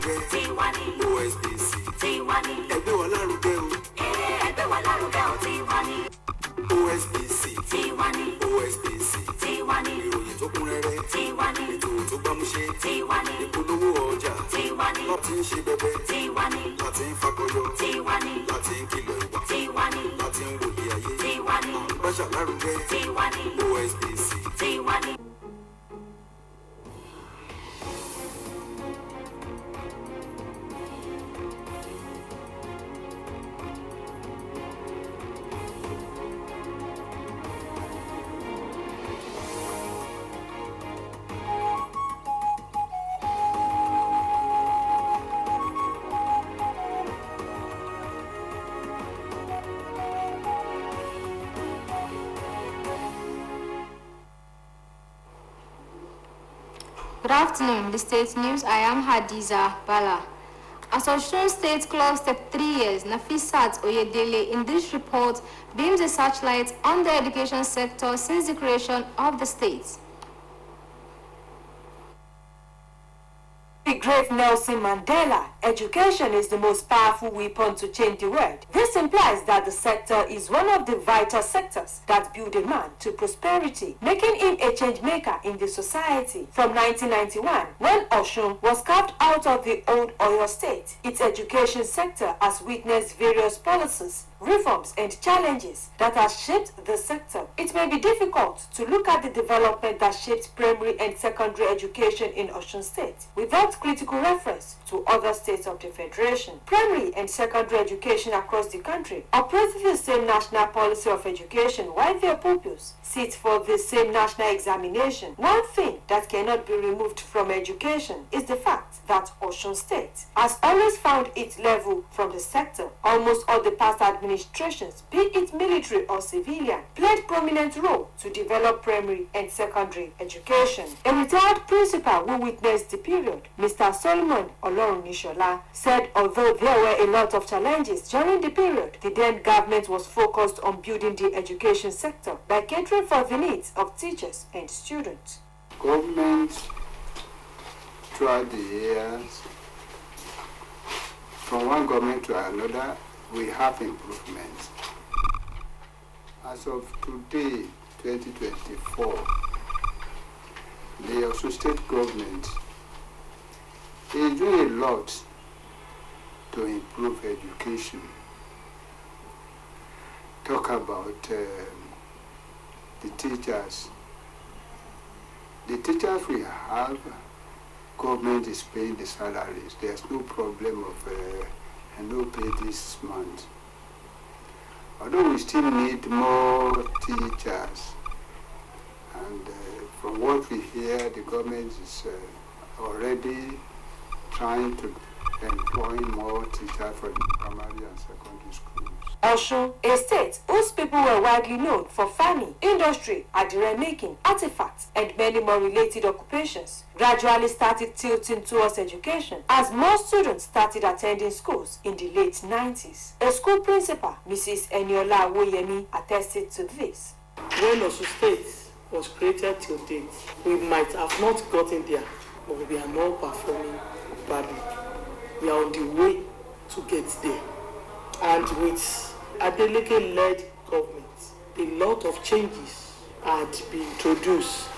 lárugẹ. Tiwa ni. OSBC. Tiwa ni. Ẹgbẹ́ wa lárugẹ o. Ẹgbẹ́ wa lárugẹ o. Tiwa ni. OSBC. Tiwa ni. OSBC. Tiwa ni. Ìròyìn tó kún rẹ́rẹ́. Tiwa ni. Ètò tó gbámúṣé. Tiwa ni. Ìpolówó ọjà. Tiwa ni. Láti ń ṣe bẹbẹ. Tiwa ni. Láti ń fakọyọ. Tiwa ni. Láti ń kìlọ̀ ìwà. Tiwa ni. Láti ń wòye ayé. Tiwa ni. Báṣà lárugẹ. Tiwa ni. OSBC. Tiwa ni. Good afternoon, the State News. I am Hadiza Bala. As Osun State closed 3 years, Nafisat Oyedele in this report beams a searchlight on the education sector since the creation of the state. The great Nelson Mandela, education is the most powerful weapon to change the world. This implies that the sector is one of the vital sectors that build a man to prosperity, making him a change maker in the society. From 1991, when Osun was carved out of the old Oyo state, its education sector has witnessed various policies, reforms and challenges that have shaped the sector. It may be difficult to look at the development that shaped primary and secondary education in Osun State without critical reference to other states of the Federation. Primary and secondary education across the country operate the same national policy of education while their pupils sit for the same national examination. One thing that cannot be removed from education is the fact that Osun State has always found its level from the sector. Almost all the past administrations, be it military or civilian, played prominent role to develop primary and secondary education. A retired principal who witnessed the period, Mr. Solomon Olorunishola, said although there were a lot of challenges during the period, the then government was focused on building the education sector by catering for the needs of teachers and students. Government throughout the years, from one government to another, we have improvements. As of today, 2024, the Osun State government is doing a lot to improve education. Talk about the teachers. The teachers we have, government is paying the salaries. There's no problem of no pay this month. Although we still need more teachers, and from what we hear, the government is already trying to employ more teachers for the primary and secondary schools. Osun, a state whose people were widely known for farming, industry, adire making, artifacts, and many more related occupations, gradually started tilting towards education as more students started attending schools in the late 90s. A school principal, Mrs. Eniola Woyemi, attested to this. When Osun State was created till date, we might have not gotten there, but we are not performing badly. We are on the way to get there. And with Adeleke-led government, a lot of changes had been introduced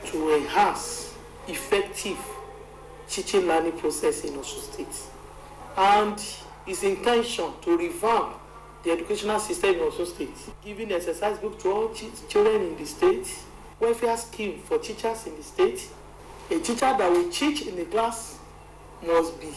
to enhance effective teaching learning process in Osun State. And his intention to revamp the educational system in Osun State, giving exercise book to all children in the state, welfare scheme for teachers in the state. A teacher that will teach in the class must be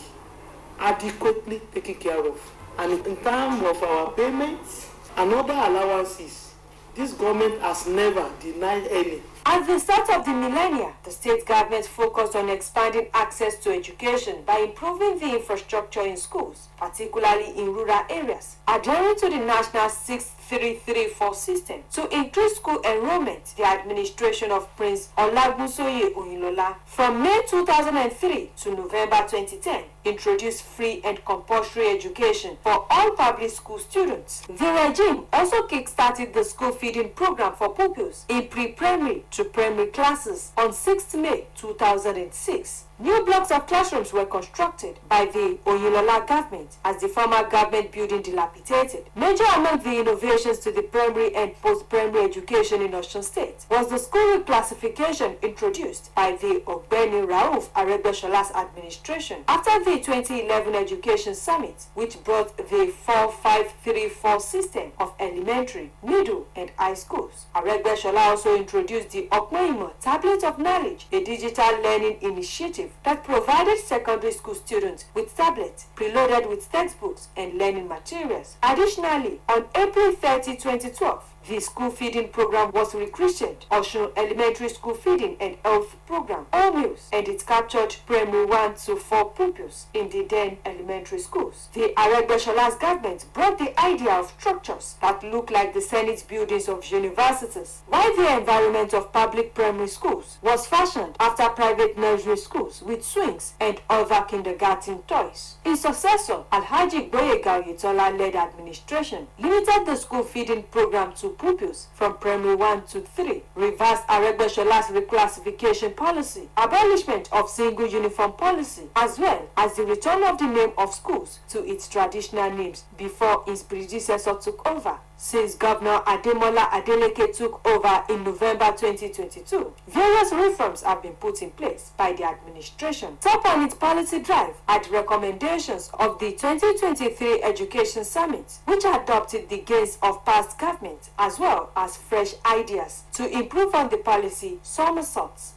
adequately taken care of. And in terms of our payments and other allowances, this government has never denied any. At the start of the millennia, the state government focused on expanding access to education by improving the infrastructure in schools, particularly in rural areas, adhering to the national 6334 system to increase school enrollment. The administration of Prince Olagunsoye Oyinlola from May 2003 to November 2010 introduced free and compulsory education for all public school students. The regime also kick-started the school feeding program for pupils in pre-primary to primary classes on 6th May 2006. New blocks of classrooms were constructed by the Oyinlola government as the former government building dilapidated. Major among the innovations to the primary and post-primary education in Osun State was the school reclassification introduced by the Ogbeni Rauf Aregbesol's administration after the 2011 Education Summit, which brought the 4-5-3-4 system of elementary, middle, and high schools. Aregbesola also introduced the Okmoimo Tablet of Knowledge, a digital learning initiative that provided secondary school students with tablets preloaded with textbooks and learning materials. Additionally, on April 30, 2012, the school feeding program was rechristened Osun Elementary School Feeding and Health Program, all meals, and it captured primary 1 to 4 pupils in the then elementary schools. The Aregbesol's government brought the idea of structures that look like the Senate buildings of universities, while the environment of public primary schools was fashioned after private nursery schools with swings and other kindergarten toys. His successor, Alhaji Gboyega Oyetola-led administration, limited the school feeding program to pupils from primary 1 to 3, reversed Aregbesol's reclassification policy, abolishment of single uniform policy, as well as the return of the name of schools to its traditional names before his predecessor took over. Since Governor Ademola Adeleke took over in November 2022, various reforms have been put in place by the administration. Top on its policy drive are the recommendations of the 2023 Education Summit, which adopted the gains of past government as well as fresh ideas to improve on the policy somersaults.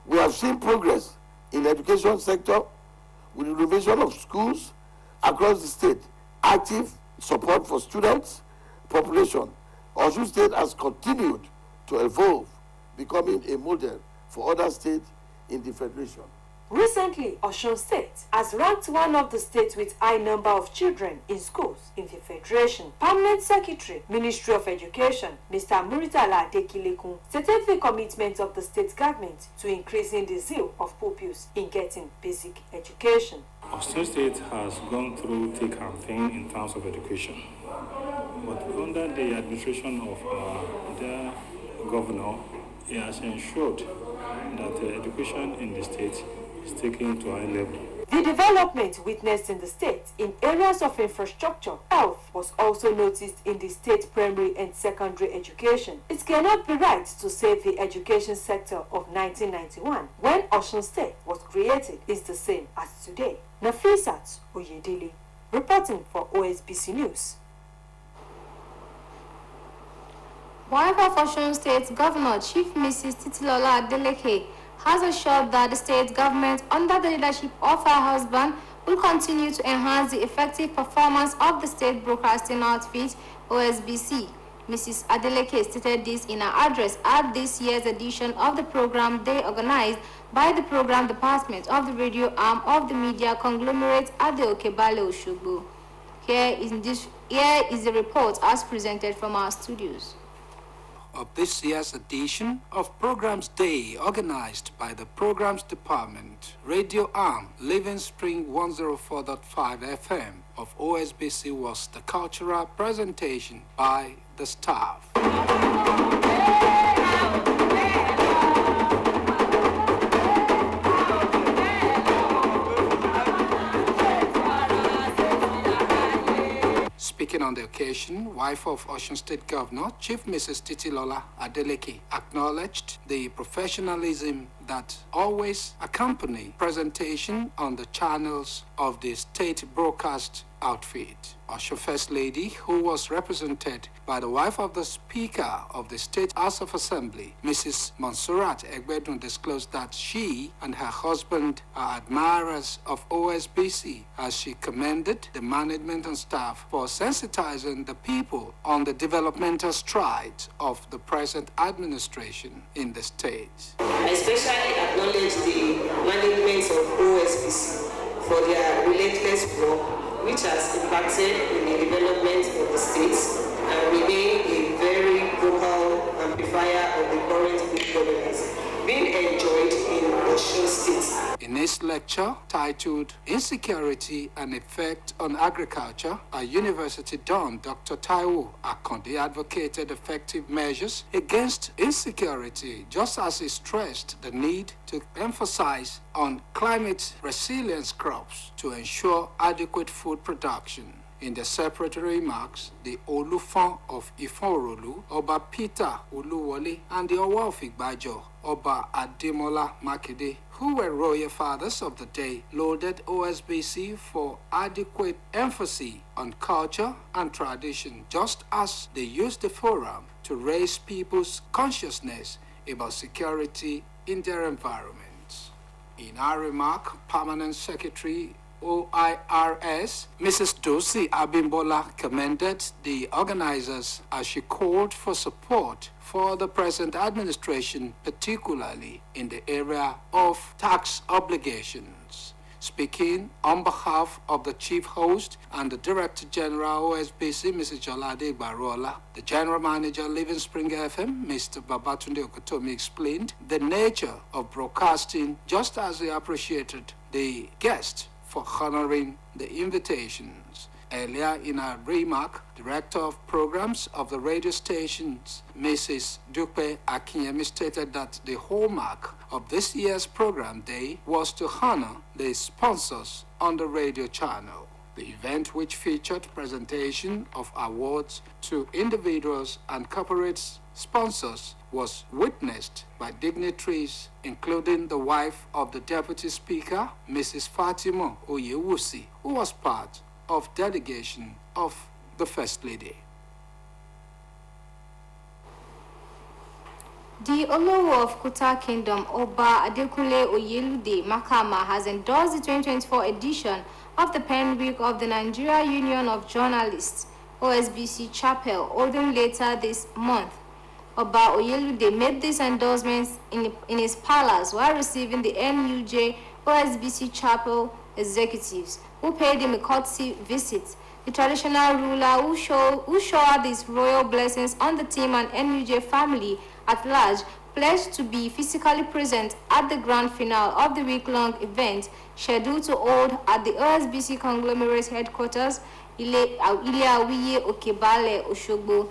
We have seen progress in the education sector with the renovation of schools across the state, active support for students, population. Osun State has continued to evolve, becoming a model for other states in the Federation. Recently, Osun State has ranked one of the states with high number of children in schools in the Federation. Permanent Secretary, Ministry of Education, Mr. Muritala Adeleke, stated the commitment of the state government to increasing the zeal of pupils in getting basic education. Osun State has gone through thick and thin in terms of education. But under the administration of the governor, he has ensured that education in the state is taken to a high level. The development witnessed in the state in areas of infrastructure, health was also noticed in the state primary and secondary education. It cannot be right to say the education sector of 1991, when Osun State was created, is the same as today. Nafisat Oyedele, reporting for OSBC News. Wife of Osun State Governor Chief Mrs. Titilola Adeleke has assured that the state government, under the leadership of her husband, will continue to enhance the effective performance of the state broadcasting outfit, OSBC. Mrs. Adeleke stated this in her address at this year's edition of the program day organized by the program department of the radio arm of the media conglomerate Adeleke, Osogbo. Here is the report as presented from our studios. Of this year's edition of Programs Day organized by the Programs Department, Radio Arm, Living Spring 104.5 FM of OSBC was the cultural presentation by the staff. Speaking on the occasion, wife of Osun State Governor, Chief Mrs. Titilola Adeleke, acknowledged the professionalism that always accompany presentation on the channels of the state broadcast outfit. Osun First Lady, who was represented by the wife of the Speaker of the State House of Assembly, Mrs. Monsurat Egbedun, disclosed that she and her husband are admirers of OSBC, as she commended the management and staff for sensitizing the people on the developmental strides of the present administration in the state. I especially acknowledge the management of OSBC for their relentless work, which has impacted in the development of the states and remain a very vocal amplifier of the current good governance being enjoyed in Osun State. In In his lecture titled Insecurity and Effect on Agriculture, a University Don, Dr. Taiwo Akonde advocated effective measures against insecurity, just as he stressed the need to emphasize on climate resilience crops to ensure adequate food production. In the separate remarks, the Olufon of Ifonrolu, Oba Peter Uluwole, and the Owa of Igbajo, Oba Ademola Makinde, who were royal fathers of the day, lauded OSBC for adequate emphasis on culture and tradition, just as they used the forum to raise people's consciousness about security in their environments. In her remark, Permanent Secretary OIRS, Mrs. Dosi Abimbola commended the organizers as she called for support for the present administration, particularly in the area of tax obligations. Speaking on behalf of the Chief Host and the Director General OSBC, Mrs. Jolade Barola, the General Manager, Living Spring FM, Mr. Babatunde Okotomi, explained the nature of broadcasting, just as he appreciated the guest for honoring the invitations. Earlier in her remark, Director of Programs of the radio stations, Mrs. Dupe Akinyemi, stated that the hallmark of this year's program day was to honor the sponsors on the radio channel. The event, which featured presentation of awards to individuals and corporate sponsors, was witnessed by dignitaries, including the wife of the Deputy Speaker, Mrs. Fatima Oyewusi, who was part of delegation of the First Lady. The Olowo of Kuta Kingdom, Oba Adekunle Oyelude Makama, has endorsed the 2024 edition of the Pen Week of the Nigeria Union of Journalists, OSBC Chapel, holding later this month. Oba Oyelude made these endorsements in his palace while receiving the NUJ OSBC Chapel executives, who paid him a courtesy visit. The traditional ruler who showered his royal blessings on the team and NUJ family at large pledged to be physically present at the grand finale of the week-long event scheduled to hold at the OSBC conglomerate headquarters, Ile Awiye Okebale, Osogbo.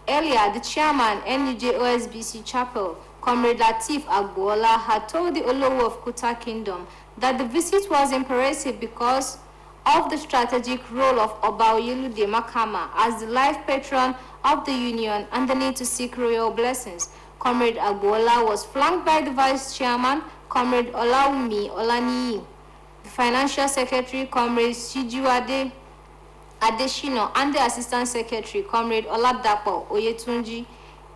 Earlier, the chairman, NUJ OSBC Chapel, Comrade Lateef Agboola, had told the Olowo of Kuta Kingdom that the visit was imperative because of the strategic role of Oba Oyelude Makama as the life patron of the union and the need to seek royal blessings. Comrade Agboola was flanked by the vice chairman, Comrade Olawumi Olaniyi, the financial secretary, Comrade Sijuade Adeshino, and the assistant secretary, Comrade Oladapo Oyetunji.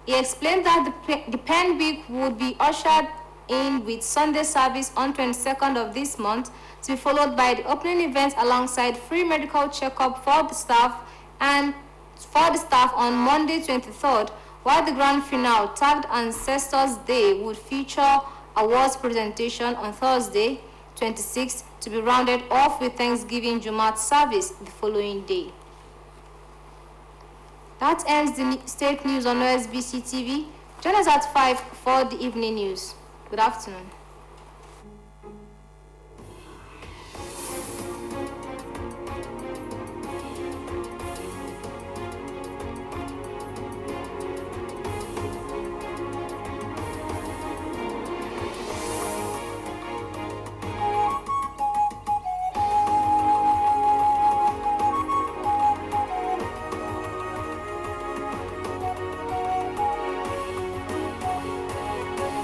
He explained that the Pen Week would be ushered in with Sunday service on 22nd of this month, to be followed by the opening event alongside free medical checkup for the staff on Monday 23rd, while the grand finale, tagged Ancestors Day, would feature awards presentation on Thursday 26th, to be rounded off with Thanksgiving Jumat service the following day. That ends the state news on OSBC TV. Join us at 5 for the evening news. Good afternoon.